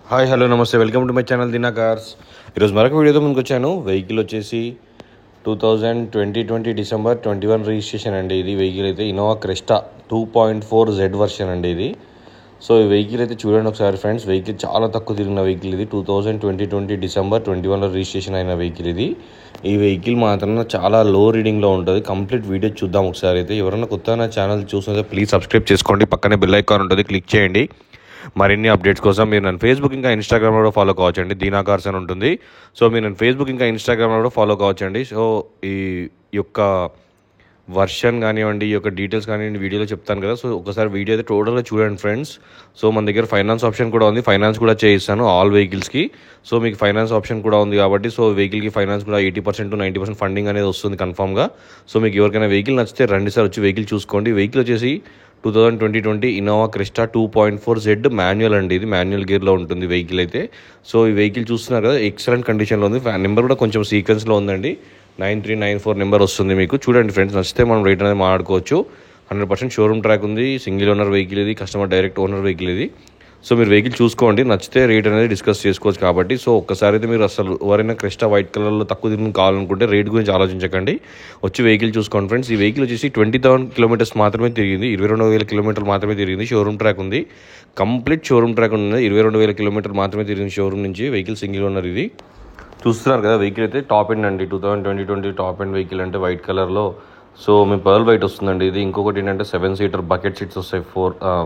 Hi hello నమస్తే welcome to my channel Dina cars. ఈరోజు మరొక వీడియోతో ముందుకు వచ్చాను. వెహికల్ వచ్చేసి 2020 డిసెంబర్ 21 రిజిస్ట్రేషన్ అండి. ఇది వెహికల్ అయితే ఇన్నోవా క్రెస్టా 2.4 Z వర్షన్ అండి ఇది. సో ఈ వెహికల్ అయితే చూడండి ఒకసారి ఫ్రెండ్స్. వెహికల్ చాలా తక్కువ తిరిగిన వెహికల్ ఇది. 2020 డిసెంబర్ 21లో రిజిస్ట్రేషన్ అయిన వెహికల్ ఇది. ఈ వెహికల్ మాత్రం చాలా లో రీడింగ్లో ఉంటుంది. కంప్లీట్ వీడియో చూద్దాం ఒకసారి అయితే. ఎవరైనా కొత్త నా ఛానల్ చూస్తుంటే ప్లీజ్ సబ్స్క్రైబ్ చేసుకోండి. పక్కనే బెల్ ఐకాన్ ఉంటుంది, క్లిక్ చేయండి. మరిన్ని అప్డేట్స్ కోసం మీరు నన్ను ఫేస్బుక్ ఇంకా ఇన్స్టాగ్రామ్లో కూడా ఫాలో కావచ్చండి. దీనా కార్స్ అని ఉంటుంది. సో మీరు నన్ను ఫేస్బుక్ ఇంకా ఇన్స్టాగ్రామ్లో కూడా ఫాలో కావచ్చండి. సో ఈ యొక్క వర్షన్ కానివ్వండి, ఈ యొక్క డీటెయిల్స్ కానివ్వండి వీడియోలో చెప్తాను కదా. సో ఒకసారి వీడియో అయితే టోటల్గా చూడండి ఫ్రెండ్స్. సో మన దగ్గర ఫైనాన్స్ ఆప్షన్ కూడా ఉంది. ఫైనాన్స్ కూడా చేయిస్తాను ఆల్ వెహికల్స్కి. సో మీకు ఫైనాన్స్ ఆప్షన్ కూడా ఉంది కాబట్టి సో వెహికల్కి ఫైనాన్స్ కూడా 80% to 90% ఫండింగ్ అనేది వస్తుంది కన్ఫామ్గా. సో మీకు ఎవరికైనా వెహికల్ నచ్చితే రండి సార్, వచ్చి వెహికల్ చూసుకోండి. వెహికల్ వచ్చేసి 2020 ఇన్నోవా క్రెస్టా 2.4 Z మాన్యువల్ అండి. ఇది మాన్యువల్ గేర్లో ఉంటుంది వెహికల్ అయితే. సో ఈ వెహికల్ చూస్తున్నారు కదా, ఎక్సలెంట్ కండిషన్లో ఉంది. నెంబర్ కూడా కొంచెం సీక్వెన్స్లో ఉందండి. 9394 నెంబర్ వస్తుంది మీకు. చూడండి ఫ్రెండ్స్, నచ్చితే మనం రేట్ అనేది మాట్లాడుకోవచ్చు. 100% షోరూమ్ ట్రాక్ ఉంది. సింగిల్ ఓనర్ వెహికల్ ఇది, కస్టమర్ డైరెక్ట్ ఓనర్ వెహికల్ ఇది. సో మీరు వెహికల్ చూసుకోండి, నచ్చితే రేట్ అనేది డిస్కస్ చేసుకోవచ్చు కాబట్టి. సో ఒక్కసారి అయితే మీరు అసలు ఎవరైనా క్రెస్టా వైట్ కలర్లో తక్కువ తిరిగి కావాలనుకుంటే రేట్ గురించి ఆలోచించకండి, వచ్చి వెహికల్ చూసుకోండి ఫ్రెండ్స్. ఈ వెహికల్ వచ్చేసి 20,000 కిలోమీటర్స్ మాత్రమే తిరిగింది. 22,000 కిలోమీటర్లు మాత్రమే తిరిగింది. షోరూమ్ ట్రాక్ ఉంది, కంప్లీట్ షోరూమ్ ట్రాక్ ఉంది. 22,000 కిలోమీటర్లు మాత్రమే తిరిగింది షోరూమ్ నుంచి. వెహికల్ సింగిల్ ఓనర్ ఇది. చూస్తున్నారు కదా, వెహికల్ అయితే టాప్ ఎండ్ అండి. 2020 టాప్ ఎండ్ వెహికల్ అంటే వైట్ కలర్లో. సో మీ పర్ల్ వైట్ వస్తుందండి ఇది. ఇంకొకటి ఏంటంటే 7 సీటర్ బకెట్ సీట్స్ వస్తాయి.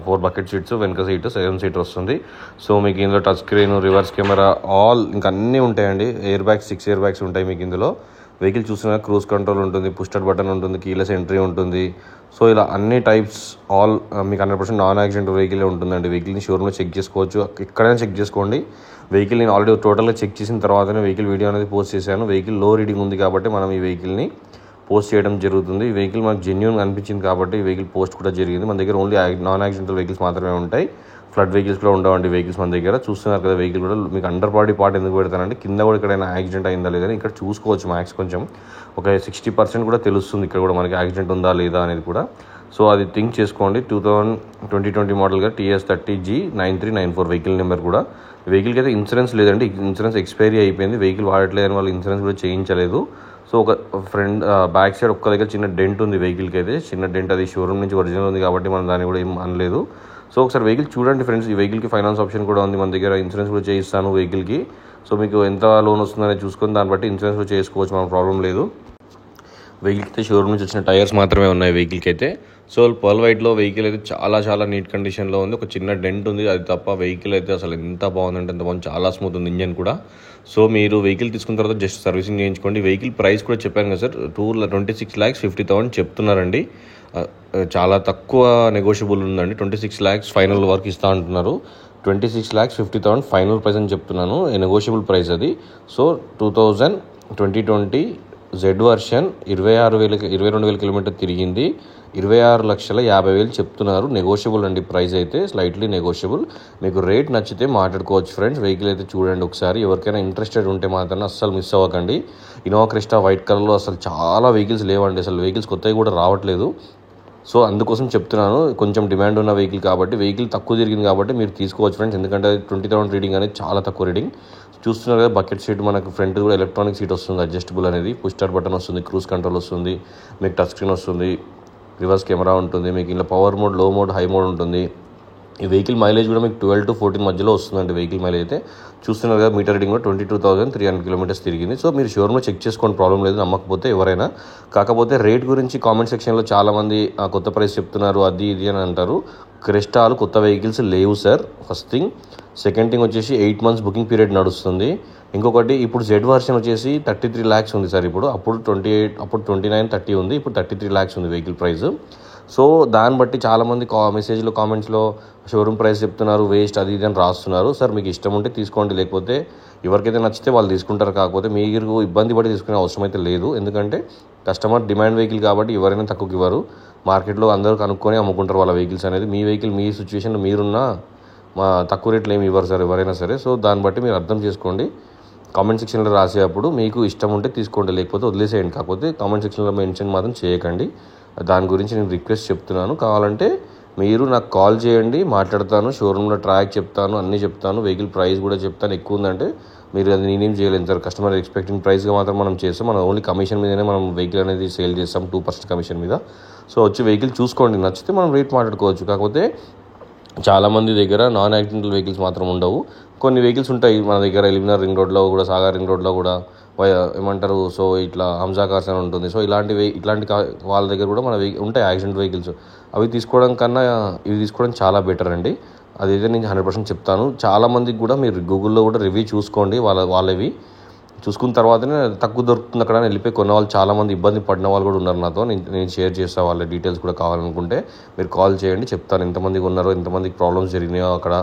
ఫోర్ బకెట్ సీట్స్, వెనక సీట్ 7 సీటర్ వస్తుంది. సో మీకు ఇందులో touch screen, reverse camera, all ఇంకా అన్నీ ఉంటాయండి. ఎయిర్ బ్యాగ్స్ 6 ఎయిర్ బ్యాగ్స్ ఉంటాయి మీకు ఇందులో. వెహికల్ చూస్తున్నా క్రూజ్ కంట్రోల్ ఉంటుంది, పుష్ బటన్ ఉంటుంది, కీలెస్ ఎంట్రీ ఉంటుంది. సో ఇలా అన్ని టైప్స్ ఆల్ మీకు 100% నాన్ యాక్సిడెంట్ వెహికల్ ఉంటుందండి. వెహికల్ని షోరూమ్లో చెక్ చేసుకోవచ్చు, ఎక్కడైనా చెక్ చేసుకోండి. వెహికల్ నేను ఆల్రెడీ టోటల్గా చెక్ చేసిన తర్వాతనే వెహికల్ వీడియో అనేది పోస్ట్ చేశాను. వెహికల్ లో రీడింగ్ ఉంది కాబట్టి మనం ఈ వెహికల్ని పోస్ట్ చేయడం జరుగుతుంది. ఈ వెహికల్ మనకు జెన్యూన్ అనిపించింది కాబట్టి ఈ వెహికల్ పోస్ట్ కూడా జరిగింది. మన దగ్గర ఓన్లీ నాన్ యాక్సిడెంటల్ వెహికల్స్ మాత్రమే ఉంటాయి. ఫ్లడ్ వెహికల్స్ కూడా ఉండవండి వెహికల్స్ మన దగ్గర. చూస్తున్నారు కదా, వెహికల్ కూడా మీకు అండర్ బాడీ పార్ట్ ఎందుకు పెడతానంటే కింద కూడా ఎక్కడైనా యాక్సిడెంట్ అయిందా లేదా ఇక్కడ చూసుకోవచ్చు. మ్యాక్స్ కొంచెం ఒక 60% కూడా తెలుస్తుంది ఇక్కడ కూడా మనకి యాక్సిడెంట్ ఉందా లేదా అనేది కూడా. సో అది థింక్ చేసుకోండి. 2020 మోడల్గా TS30G9394 వెహికల్ నెంబర్ కూడా. వెహికల్కి అయితే ఇన్సూరెన్స్ లేదండి, ఇన్సూరెన్స్ ఎక్స్పైరీ అయిపోయింది. వెహికల్ వాడట్లేదని వాళ్ళు ఇన్సూరెన్స్ కూడా చేయించలేదు. సో ఒక ఫ్రంట్ బ్యాక్ సైడ్ ఒక్క దగ్గర చిన్న డెంట్ ఉంది వెహికల్కి అయితే, చిన్న డెంట్. అది షోరూమ్ నుంచి ఒరిజినల్ ఉంది కాబట్టి మనం దాన్ని కూడా ఏం అనలేదు. సో ఒకసారి వెహికల్ చూడండి ఫ్రెండ్స్. ఈ వెహికల్కి ఫైనాన్స్ ఆప్షన్ కూడా ఉంది మన దగ్గర. ఇన్సూరెన్స్ కూడా చేయిస్తాను వెహికల్కి. సో మీకు ఎంత లోన్ వస్తుందని చూసుకొని దాన్ని బట్టి ఇన్సూరెన్స్ కూడా చేసుకోవచ్చు, మన ప్రాబ్లం లేదు. వెహికల్కి అయితే షోరూమ్ నుంచి వచ్చిన టైర్స్ మాత్రమే ఉన్నాయి వెహికల్కి అయితే. సో పర్ల్ వైట్లో వెహికల్ అయితే చాలా నీట్ కండిషన్లో ఉంది. ఒక చిన్న డెంట్ ఉంది, అది తప్ప వెహికల్ అయితే అసలు ఎంత బాగుందంటే అంత బాగుంది. చాలా స్మూత్ ఉంది ఇంజన్ కూడా. సో మీరు వెహికల్ తీసుకున్న తర్వాత జస్ట్ సర్వీసింగ్ చేయించుకోండి. వెహికల్ ప్రైస్ కూడా చెప్పాను కదా సార్, 26,50,000 చెప్తున్నారండి. చాలా తక్కువ నెగోషియబుల్ ఉందండి. 26 lakhs ఫైనల్ వర్క్ ఇస్తా అంటున్నారు. 26,50,000 ఫైనల్ ప్రైస్ అని చెప్తున్నాను, నెగోషియబుల్ ప్రైస్ అది. సో 2020 Z వర్షన్ 22,000 కిలోమీటర్ తిరిగింది. 26,50,000 చెప్తున్నారు. నెగోషియబుల్ అండి ప్రైస్ అయితే, స్లైట్లీ నెగోషియబుల్. మీకు రేట్ నచ్చితే మాట్లాడుకోవచ్చు ఫ్రెండ్స్. వెహికల్ అయితే చూడండి ఒకసారి. ఎవరికైనా ఇంట్రెస్టెడ్ ఉంటే మాత్రం అస్సలు మిస్ అవ్వకండి. ఇన్నోవా క్రెస్టా వైట్ కలర్లో అసలు చాలా వెహికల్స్ లేవండి. అసలు వెహికల్స్ కొత్తవి కూడా రావట్లేదు. సో అందుకోసం చెప్తున్నాను, కొంచెం డిమాండ్ ఉన్న వెహికల్ కాబట్టి, వెహికల్ తక్కువ తిరిగింది కాబట్టి మీరు తీసుకోవచ్చు ఫ్రెండ్స్. ఎందుకంటే 20,000 రీడింగ్ అనేది చాలా తక్కువ రీడింగ్. చూస్తున్నారు కదా, బకెట్ సీట్ మనకు ఫ్రంట్ కూడా ఎలక్ట్రానిక్ సీట్ వస్తుంది, అడ్జస్టబుల్ అనేది. పుష్ బటన్ వస్తుంది, క్రూజ్ కంట్రోల్ వస్తుంది, మీకు టచ్ స్క్రీన్ వస్తుంది, రివర్స్ కెమెరా ఉంటుంది. మీకు ఇలా పవర్ మోడ్, లో మోడ్, హై మోడ్ ఉంటుంది. ఈ వెహికల్ మైలేజ్ కూడా మీకు 12 to 14 మధ్యలో వస్తుందండి వెహికల్ మైలేజ్ అయితే. చూస్తున్నారు కదా, మీటర్ రీడింగ్ కూడా 22,300 కిలోమీటర్స్ తిరిగింది. సో మీరు షోరూమ్లో చెక్ చేసుకోండి, ప్రాబ్లం లేదు, నమ్మకపోతే ఎవరైనా. కాకపోతే రేట్ గురించి కామెంట్ సెక్షన్లో చాలామంది కొత్త ప్రైస్ చెప్తున్నారు అది ఇది అని అంటారు. క్రెస్టాలు కొత్త వెహికల్స్ లేవు sir, first thing. Second thing వచ్చేసి 8 months బుకింగ్ పీరియడ్ నడుస్తుంది. ఇంకొకటి ఇప్పుడు Z వర్షన్ వచ్చేసి 33 lakhs ఉంది సార్ ఇప్పుడు. అప్పుడు 29, 30 ఉంది, ఇప్పుడు 33 lakhs ఉంది వెహికల్ ప్రైస్. సో దాన్ని బట్టి చాలామంది మెసేజ్లో, కామెంట్స్లో షోరూమ్ ప్రైస్ చెప్తున్నారు, వేస్ట్ అది ఇది అని రాస్తున్నారు. సార్ మీకు ఇష్టం ఉంటే తీసుకోండి, లేకపోతే ఎవరికైతే నచ్చితే వాళ్ళు తీసుకుంటారు. కాకపోతే మీరు ఇబ్బంది పడి తీసుకునే అవసరం అయితే లేదు. ఎందుకంటే కస్టమర్ డిమాండ్ వెహికల్ కాబట్టి ఎవరైనా తక్కువకి ఇవ్వరు. మార్కెట్లో అందరూ కనుక్కొని అమ్ముకుంటారు వాళ్ళ వెహికల్స్ అనేది. మీ వెహికల్ మీ సిచ్యువేషన్లో మీరున్న తక్కువ రేట్లు ఏమి ఇవ్వరు సార్ ఎవరైనా సరే. సో దాన్ని బట్టి మీరు అర్థం చేసుకోండి. కామెంట్ సెక్షన్లో రాసేటప్పుడు మీకు ఇష్టం ఉంటే తీసుకోండి, లేకపోతే వదిలేసేయండి. కాకపోతే కామెంట్ సెక్షన్లో మెన్షన్ మాత్రం చేయకండి. దాని గురించి నేను రిక్వెస్ట్ చెప్తున్నాను. కావాలంటే మీరు నాకు కాల్ చేయండి, మాట్లాడతాను, షోరూమ్లో ట్రాక్ చెప్తాను, అన్నీ చెప్తాను, వెహికల్ ప్రైస్ కూడా చెప్తాను. ఎక్కువ ఉందంటే మీరు అది నేనేం చేయలేను సార్. కస్టమర్ ఎక్స్పెక్టింగ్ ప్రైస్గా మాత్రం మనం చేస్తాం. మనం ఓన్లీ కమిషన్ మీదనే మనం వెహికల్ అనేది సేల్ చేస్తాం, 2% కమిషన్ మీద. సో వచ్చి వెహికల్ చూసుకోండి, నచ్చితే మనం రేట్ మాట్లాడుకోవచ్చు. కాకపోతే చాలామంది దగ్గర నాన్ యాక్సిడెంటల్ వెహికల్స్ మాత్రం ఉండవు. కొన్ని వెహికల్స్ ఉంటాయి మన దగ్గర, ఎలిమినార్ రింగ్ రోడ్లో కూడా, సాగర్ రింగ్ రోడ్లో కూడా ఏమంటారు, సో ఇట్లా హంసా కార్స్ అని ఉంటుంది. సో ఇట్లాంటి వాళ్ళ దగ్గర కూడా మన ఉంటాయి యాక్సిడెంట్ వెహికల్స్. అవి తీసుకోవడం కన్నా ఇవి తీసుకోవడం చాలా బెటర్ అండి. అదైతే నేను 100% చెప్తాను. చాలామందికి కూడా మీరు గూగుల్లో కూడా రివ్యూ చూసుకోండి, వాళ్ళవి చూసుకున్న తర్వాతనే తక్కువ దొరుకుతుంది అక్కడ అని వెళ్ళిపోయి కొన్న వాళ్ళు చాలామంది ఇబ్బంది పడిన వాళ్ళు కూడా ఉన్నారు నాతో. నేను షేర్ చేస్తాను వాళ్ళ డీటెయిల్స్ కూడా. కావాలనుకుంటే మీరు కాల్ చేయండి, చెప్తాను ఎంతమందికి ఉన్నారో, ఎంతమందికి ప్రాబ్లమ్స్ జరిగినాయో అక్కడ,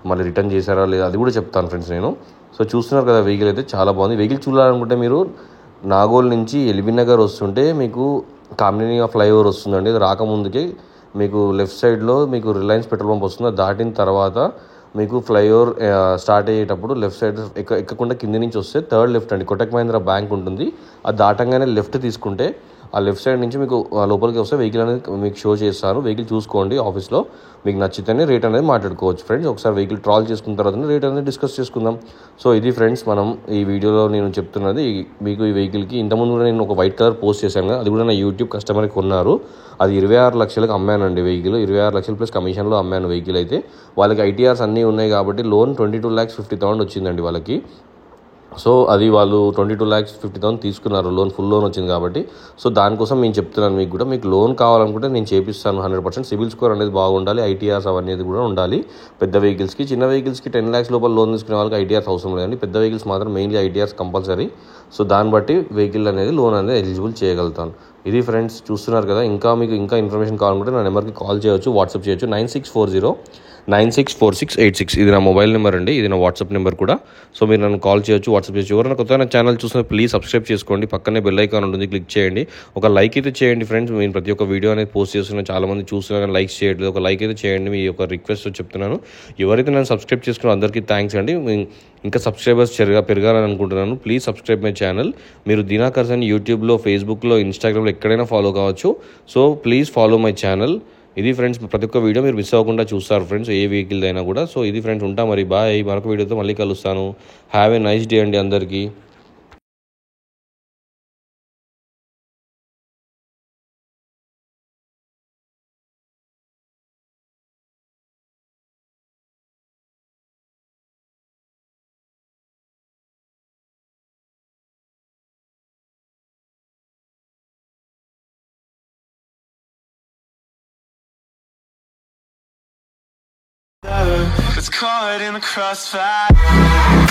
మళ్ళీ రిటర్న్ చేశారా లేదా అది కూడా చెప్తాను ఫ్రెండ్స్ నేను. సో చూస్తున్నారు కదా, వెహికల్ అయితే చాలా బాగుంది. వెహికల్ చూడాలనుకుంటే మీరు నాగోల్ నుంచి ఎల్బీ నగర్ వస్తుంటే మీకు కామినియా ఫ్లైఓవర్ వస్తుందండి. అది రాకముందుకే మీకు లెఫ్ట్ సైడ్లో మీకు రిలయన్స్ పెట్రోల్ పంప్ వస్తుంది. దాటిన తర్వాత మీకు ఫ్లైఓవర్ స్టార్ట్ అయ్యేటప్పుడు లెఫ్ట్ సైడ్ ఎక్కకుండా కింది నుంచి వస్తే థర్డ్ లెఫ్ట్ అండి, కోటక్ మహీంద్రా బ్యాంక్ ఉంటుంది. అది దాటంగానే లెఫ్ట్ తీసుకుంటే ఆ లెఫ్ట్ సైడ్ నుంచి మీకు లోపలికి వస్తే వెహికల్ అనేది మీకు షో చేస్తారు. వెహికల్ చూసుకోండి ఆఫీస్లో, మీకు నచ్చితేనే రేట్ అనేది మాట్లాడుకోవచ్చు ఫ్రెండ్స్. ఒకసారి వెహికల్ ట్రాల్ చేసుకున్న తర్వాత రేట్ అనేది డిస్కస్ చేసుకుందాం. సో ఇది ఫ్రెండ్స్ మనం ఈ వీడియోలో నేను చెప్తున్నది మీకు. ఈ వెహికల్కి ఇంతకుముందు కూడా నేను ఒక వైట్ కలర్ పోస్ట్ చేశాను కదా, అది కూడా నా యూట్యూబ్ కస్టమర్కి కొన్నారు. అది 26 లక్షలకు అమ్మానండి వెహికల్. 26 లక్షలు ప్లస్ కమిషన్లో అమ్మాను వెహికల్ అయితే. వాళ్ళకి ఐటీఆర్స్ అన్నీ ఉన్నాయి కాబట్టి లోన్ 22,50,000 వచ్చిందండి వాళ్ళకి. సో అది వాళ్ళు 22,50,000 తీసుకున్నారు లోన్, ఫుల్ లోన్ వచ్చింది కాబట్టి. సో దానికోసం నేను చెప్తున్నాను మీకు కూడా, మీకు లోన్ కావాలనుకుంటే నేను చేపిస్తాను 100%. సిబిల్ స్కోర్ అనేది బాగుండాలి, ఐటీఆర్స్ అవన్నీ కూడా ఉండాలి. పెద్ద వెహికల్స్కి, చిన్న వెహికల్స్కి 10 lakhs లోపల లోన్ తీసుకునే వాళ్ళకి ఐటీఆర్స్ అవసరం లేదండి. పెద్ద వెహికల్స్ మాత్రం మెయిన్లీ ఐటీఆర్స్ కంపల్సరీ. సో దాన్ని బట్టి వెహికల్ అనేది లోన్ అనేది ఎలిజిబుల్ చేయగలుగుతాను. ఇది ఫ్రెండ్స్ చూస్తున్నారు కదా. మీకు ఇంకా ఇన్ఫర్మేషన్ కావాలనుకుంటే నా నెంబర్కి కాల్ చేయొచ్చు, వాట్సాప్ చేయొచ్చు. 9640964686. ఇది నా మొబైల్ నెంబర్ అండి, ఇది నా వాట్సాప్ నెంబర్ కూడా. సో మీరు నన్ను కాల్ చేయొచ్చు, వాట్సాప్ చేయొచ్చు. ఎవరైనా కొత్తగా ఛానల్ చూస్తున్నా ప్లీజ్ సబ్స్క్రైబ్ చేసుకోండి, పక్కనే బెల్ ఐకాన్ ఉంటుంది, క్లిక్ చేయండి. ఒక లైక్ అయితే చేయండి ఫ్రెండ్స్. నేను ప్రతి ఒక్క వీడియో అనేది పోస్ట్ చేస్తున్నా, చాలామంది చూస్తున్నా కానీ లైక్స్ చేయట్లేదు. ఒక లైక్ అయితే చేయండి, మీ యొక్క రిక్వెస్ట్ చెప్తున్నాను. ఎవరైతే నన్ను సబ్స్క్రైబ్ చేసుకున్నారో అందరికీ థ్యాంక్స్ అండి. ఇంకా సబ్స్క్రైబర్స్ పెరగాలని అనుకుంటున్నాను. Please subscribe my channel. మీరు దినాకర్స్ అని యూట్యూబ్లో, ఫేస్బుక్లో, ఇన్స్టాగ్రామ్లో ఎక్కడైనా ఫాలో కావచ్చు. So please follow my channel. ఇది ఫ్రెండ్స్, ప్రతి ఒక్క వీడియో మీరు మిస్ అవ్వకుండా చూస్తారు ఫ్రెండ్స్, ఏ వెహికల్ అయినా కూడా. సో ఇది ఫ్రెండ్స్, ఉంటా మరి, బాయ్. మరొక వీడియోతో మళ్ళీ కలుస్తాను. హ్యావ్ ఏ నైస్ డే అండి అందరికీ. It's caught in the crossfire.